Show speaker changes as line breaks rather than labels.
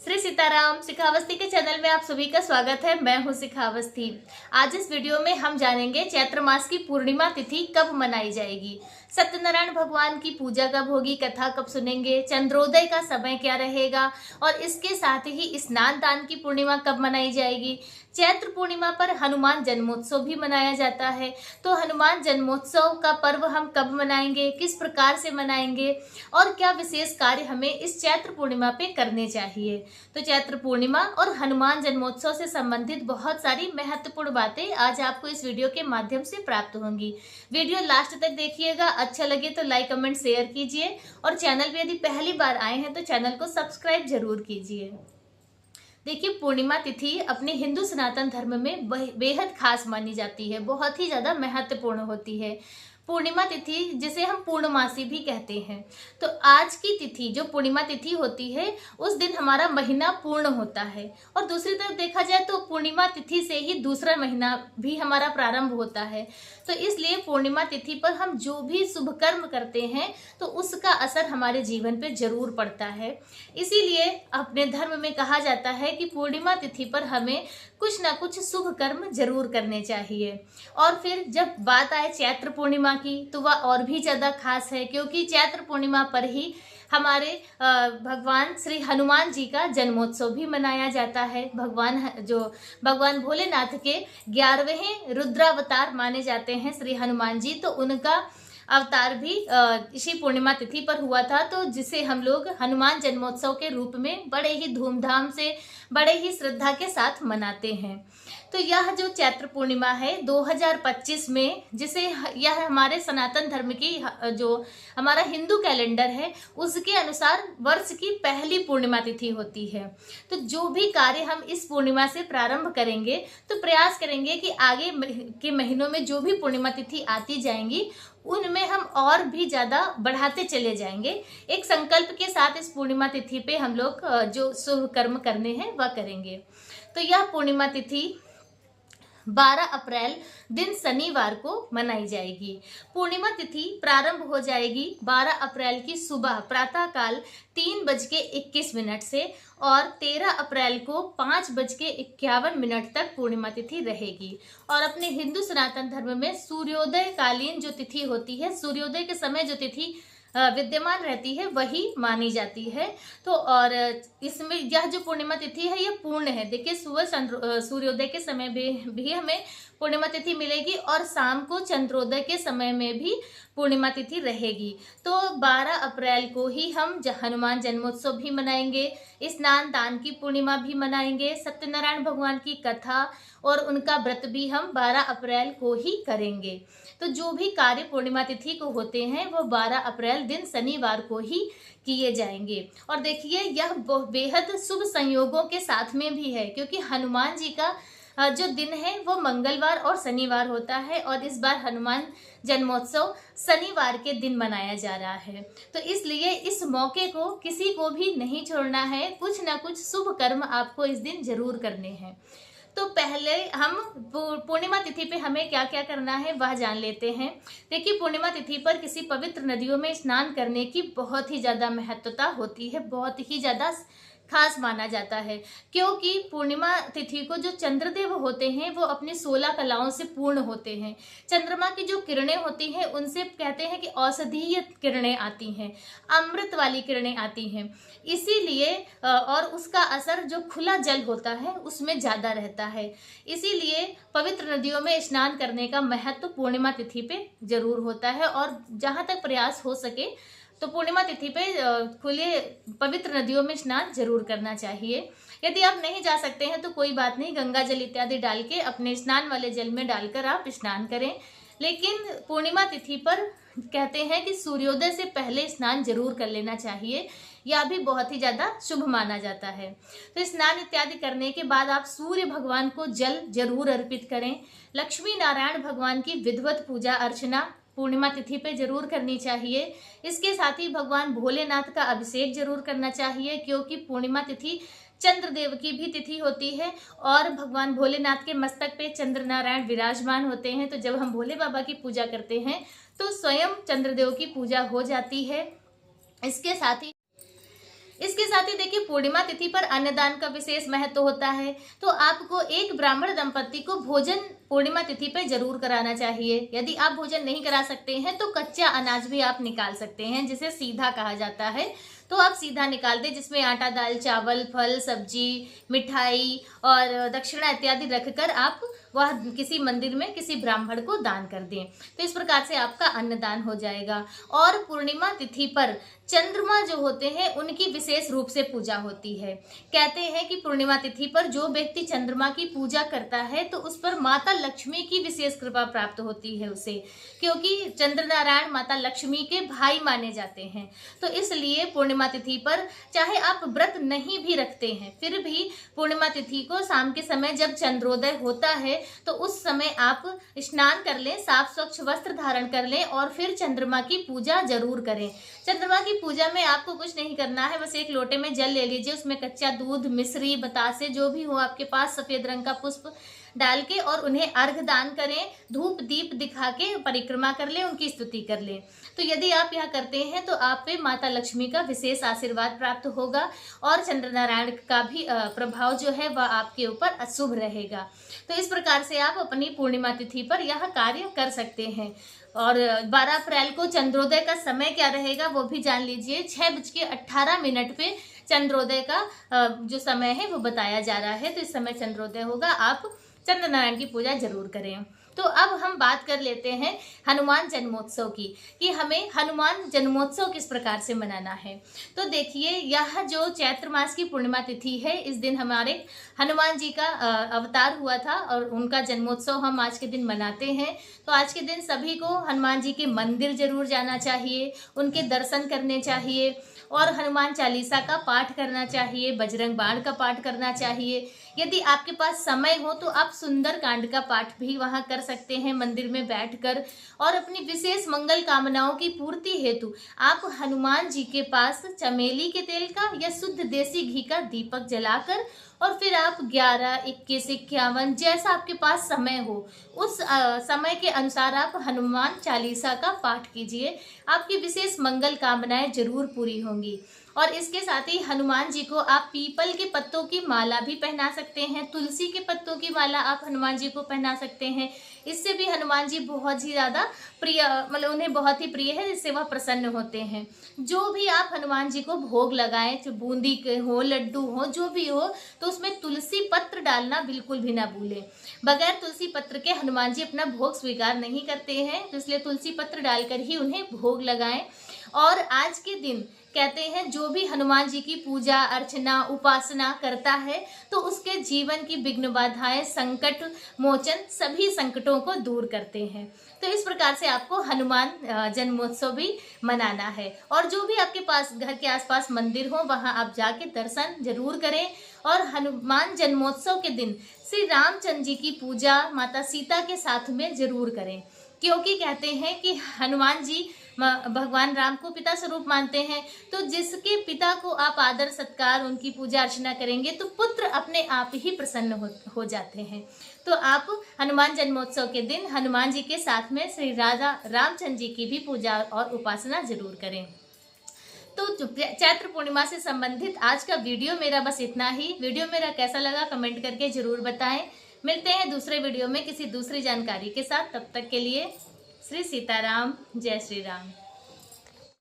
श्री सीताराम। शिखावस्थी के चैनल में आप सभी का स्वागत है। मैं हूं शिखावस्थी। आज इस वीडियो में हम जानेंगे चैत्र मास की पूर्णिमा तिथि कब मनाई जाएगी, सत्यनारायण भगवान की पूजा कब होगी, कथा कब सुनेंगे, चंद्रोदय का समय क्या रहेगा और इसके साथ ही स्नान दान की पूर्णिमा कब मनाई जाएगी। चैत्र पूर्णिमा पर हनुमान जन्मोत्सव भी मनाया जाता है। तो हनुमान जन्मोत्सव का पर्व हम कब मनाएंगे, किस प्रकार से मनाएंगे और क्या विशेष कार्य हमें इस चैत्र पूर्णिमा पे करने चाहिए। तो चैत्र पूर्णिमा और हनुमान जन्मोत्सव से संबंधित बहुत सारी महत्वपूर्ण बातें आज आपको इस वीडियो के माध्यम से प्राप्त होंगी। वीडियो लास्ट तक देखिएगा। अच्छा लगे तो लाइक कमेंट शेयर कीजिए और चैनल पे यदि पहली बार आए हैं तो चैनल को सब्सक्राइब जरूर कीजिए। देखिए, पूर्णिमा तिथि अपने हिंदू सनातन धर्म में बेहद खास मानी जाती है, बहुत ही ज्यादा महत्वपूर्ण होती है। पूर्णिमा तिथि जिसे हम पूर्णमासी भी कहते हैं। तो आज की तिथि जो पूर्णिमा तिथि होती है उस दिन हमारा महीना पूर्ण होता है और दूसरी तरफ देखा जाए तो पूर्णिमा तिथि से ही दूसरा महीना भी हमारा प्रारंभ होता है। तो इसलिए पूर्णिमा तिथि पर हम जो भी शुभ कर्म करते हैं तो उसका असर हमारे जीवन पे जरूर पड़ता है। इसीलिए अपने धर्म में कहा जाता है कि पूर्णिमा तिथि पर हमें कुछ ना कुछ शुभ कर्म जरूर करने चाहिए। और फिर जब बात आए चैत्र पूर्णिमा की तो वह और भी ज्यादा खास है, क्योंकि चैत्र पूर्णिमा पर ही हमारे भगवान श्री हनुमान जी का जन्मोत्सव भी मनाया जाता है। भगवान भोलेनाथ के 11वें रुद्रावतार माने जाते हैं श्री हनुमान जी, तो उनका अवतार भी इसी पूर्णिमा तिथि पर हुआ था, तो जिसे हम लोग हनुमान जन्मोत्सव के रूप में बड़े ही धूमधाम से, बड़े ही श्रद्धा के साथ मनाते हैं। तो यह जो चैत्र पूर्णिमा है 2025 में, जिसे यह हमारे सनातन धर्म की जो हमारा हिंदू कैलेंडर है उसके अनुसार वर्ष की पहली पूर्णिमा तिथि होती है। तो जो भी कार्य हम इस पूर्णिमा से प्रारंभ करेंगे तो प्रयास करेंगे कि आगे के महीनों में जो भी पूर्णिमा तिथि आती जाएंगी उनमें हम और भी ज्यादा बढ़ाते चले जाएंगे। एक संकल्प के साथ इस पूर्णिमा तिथि पे हम लोग जो शुभ कर्म करने हैं वह करेंगे। तो यह पूर्णिमा तिथि 12 अप्रैल दिन शनिवार को मनाई जाएगी। पूर्णिमा तिथि प्रारंभ हो जाएगी 12 अप्रैल की सुबह प्रातःकाल 3:21 से और 13 अप्रैल को 5:51 तक पूर्णिमा तिथि रहेगी। और अपने हिंदू सनातन धर्म में सूर्योदय कालीन जो तिथि होती है, सूर्योदय के समय जो तिथि विद्यमान रहती है वही मानी जाती है। तो और इसमें यह जो पूर्णिमा तिथि है यह पूर्ण है। देखिए, सुबह सूर्योदय के समय भी हमें पूर्णिमा तिथि मिलेगी और शाम को चंद्रोदय के समय में भी पूर्णिमा तिथि रहेगी। तो 12 अप्रैल को ही हम हनुमान जन्मोत्सव भी मनाएंगे, स्नान दान की पूर्णिमा भी मनाएंगे, सत्यनारायण भगवान की कथा और उनका व्रत भी हम 12 अप्रैल को ही करेंगे। तो जो भी कार्य पूर्णिमा तिथि को होते हैं वो 12 अप्रैल दिन शनिवार को ही किए जाएंगे। और देखिए, यह बेहद शुभ संयोगों के साथ में भी है, क्योंकि हनुमान जी का जो दिन है वो मंगलवार और शनिवार होता है और इस बार हनुमान जन्मोत्सव शनिवार के दिन मनाया जा रहा है। तो इसलिए इस मौके को किसी को भी नहीं छोड़ना है, कुछ ना कुछ शुभ कर्म आपको इस दिन जरूर करने हैं। तो पहले हम पूर्णिमा तिथि पे हमें क्या क्या करना है वह जान लेते हैं। देखिए, पूर्णिमा तिथि पर किसी पवित्र नदियों में स्नान करने की बहुत ही ज्यादा महत्वता होती है, बहुत ही ज्यादा खास माना जाता है, क्योंकि पूर्णिमा तिथि को जो चंद्रदेव होते हैं वो अपनी 16 कलाओं से पूर्ण होते हैं। चंद्रमा की जो किरणें होती हैं उनसे कहते हैं कि औषधीय किरणें आती हैं, अमृत वाली किरणें आती हैं। इसीलिए और उसका असर जो खुला जल होता है उसमें ज्यादा रहता है। इसीलिए पवित्र नदियों में स्नान करने का महत्व पूर्णिमा तिथि पे जरूर होता है और जहां तक प्रयास हो सके तो पूर्णिमा तिथि पे खुले पवित्र नदियों में स्नान जरूर करना चाहिए। यदि आप नहीं जा सकते हैं तो कोई बात नहीं, गंगा जल इत्यादि डाल के अपने स्नान वाले जल में डालकर आप स्नान करें। लेकिन पूर्णिमा तिथि पर कहते हैं कि सूर्योदय से पहले स्नान जरूर कर लेना चाहिए, यह भी बहुत ही ज्यादा शुभ माना जाता है। तो स्नान इत्यादि करने के बाद आप सूर्य भगवान को जल जरूर अर्पित करें। लक्ष्मी नारायण भगवान की विधिवत पूजा अर्चना पूर्णिमा तिथि पे जरूर करनी चाहिए। इसके साथ ही भगवान भोलेनाथ का अभिषेक जरूर करना चाहिए, क्योंकि पूर्णिमा तिथि चंद्रदेव की भी तिथि होती है और भगवान भोलेनाथ के मस्तक पे चंद्र नारायण विराजमान होते हैं। तो जब हम भोले बाबा की पूजा करते हैं तो स्वयं चंद्रदेव की पूजा हो जाती है। इसके साथ ही इसके साथ ही देखिए पूर्णिमा तिथि पर अन्नदान का विशेष महत्व होता है। तो आपको एक ब्राह्मण दंपति को भोजन पूर्णिमा तिथि पर जरूर कराना चाहिए। यदि आप भोजन नहीं करा सकते हैं तो कच्चा अनाज भी आप निकाल सकते हैं, जिसे सीधा कहा जाता है। तो आप सीधा निकाल दें, जिसमें आटा, दाल, चावल, फल, सब्जी, मिठाई और दक्षिणा इत्यादि रखकर आप वह किसी मंदिर में किसी ब्राह्मण को दान कर दें। तो इस प्रकार से आपका अन्नदान हो जाएगा। और पूर्णिमा तिथि पर चंद्रमा जो होते हैं उनकी विशेष रूप से पूजा होती है। कहते हैं कि पूर्णिमा तिथि पर जो व्यक्ति चंद्रमा की पूजा करता है तो उस पर माता लक्ष्मी की विशेष कृपा प्राप्त होती है उसे, क्योंकि चंद्र नारायण माता लक्ष्मी के भाई माने जाते हैं। तो इसलिए पूर्णिमा तिथि पर चाहे आप व्रत नहीं भी रखते हैं, फिर भी पूर्णिमा तिथि को शाम के समय जब चंद्रोदय होता है तो उस समय आप स्नान कर लें, साफ स्वच्छ वस्त्र धारण कर लें और फिर चंद्रमा की पूजा जरूर करें। चंद्रमा की पूजा में आपको कुछ नहीं करना है, बस एक लोटे में जल ले लीजिए, उसमें कच्चा दूध, मिश्री, बतासे जो भी हो आपके पास, सफेद रंग का पुष्प डाल के और उन्हें अर्घ दान करें। धूप दीप दिखा के परिक्रमा कर लें, उनकी स्तुति कर लें। तो यदि आप यह करते हैं तो आप पे माता लक्ष्मी का विशेष आशीर्वाद प्राप्त होगा और चंद्र नारायण का भी प्रभाव जो है वह आपके ऊपर अशुभ रहेगा। तो इस प्रकार से आप अपनी पूर्णिमा तिथि पर यह कार्य कर सकते हैं। और 12 अप्रैल को चंद्रोदय का समय क्या रहेगा वो भी जान लीजिए। 6:18 पे चंद्रोदय का जो समय है वो बताया जा रहा है। तो इस समय चंद्रोदय होगा, आप चंद्र नारायण की पूजा जरूर करें। तो अब हम बात कर लेते हैं हनुमान जन्मोत्सव की, कि हमें हनुमान जन्मोत्सव किस प्रकार से मनाना है। तो देखिए, यह जो चैत्र मास की पूर्णिमा तिथि है, इस दिन हमारे हनुमान जी का अवतार हुआ था और उनका जन्मोत्सव हम आज के दिन मनाते हैं। तो आज के दिन सभी को हनुमान जी के मंदिर जरूर जाना चाहिए, उनके दर्शन करने चाहिए और हनुमान चालीसा का पाठ करना चाहिए, बजरंग बाण का पाठ करना चाहिए। यदि आपके पास समय हो तो आप सुंदर कांड का पाठ भी वहां कर सकते हैं मंदिर में बैठकर। और अपनी विशेष मंगल कामनाओं की पूर्ति हेतु आप हनुमान जी के पास चमेली के तेल का या शुद्ध देसी घी का दीपक जलाकर और फिर आप 11, 21, 51 जैसा आपके पास समय हो उस समय के अनुसार आप हनुमान चालीसा का पाठ कीजिए। आपकी विशेष मंगल कामनाएं जरूर पूरी होंगी। और इसके साथ ही हनुमान जी को आप पीपल के पत्तों की माला भी पहना सकते हैं, तुलसी के पत्तों की माला आप हनुमान जी को पहना सकते हैं। इससे भी हनुमान जी बहुत ही ज़्यादा प्रिय, मतलब उन्हें बहुत ही प्रिय है, इससे वह प्रसन्न होते हैं। जो भी आप हनुमान जी को भोग लगाएं, जो बूंदी के हो, लड्डू हो, जो भी हो, तो उसमें तुलसी पत्र डालना बिल्कुल भी ना भूलें। बगैर तुलसी पत्र के हनुमान जी अपना भोग स्वीकार नहीं करते हैं, तो इसलिए तुलसी पत्र डालकर ही उन्हें भोग लगाएं। और आज के दिन कहते हैं जो भी हनुमान जी की पूजा अर्चना उपासना करता है तो उसके जीवन की विघ्न बाधाएं, संकट मोचन सभी संकटों को दूर करते हैं। तो इस प्रकार से आपको हनुमान जन्मोत्सव भी मनाना है। और जो भी आपके पास घर के आसपास मंदिर हो वहां आप जाके दर्शन जरूर करें। और हनुमान जन्मोत्सव के दिन श्री रामचंद्र जी की पूजा माता सीता के साथ में जरूर करें, क्योंकि कहते हैं कि हनुमान जी भगवान राम को पिता स्वरूप मानते हैं। तो जिसके पिता को आप आदर सत्कार उनकी पूजा अर्चना करेंगे तो पुत्र अपने आप ही प्रसन्न हो जाते हैं। तो आप हनुमान जन्मोत्सव के दिन हनुमान जी के साथ में श्री राजा रामचंद्र जी की भी पूजा और उपासना जरूर करें। तो चैत्र पूर्णिमा से संबंधित आज का वीडियो मेरा बस इतना ही। वीडियो मेरा कैसा लगा कमेंट करके जरूर बताएं। मिलते हैं दूसरे वीडियो में किसी दूसरी जानकारी के साथ। तब तक के लिए श्री सीताराम, जय श्री राम।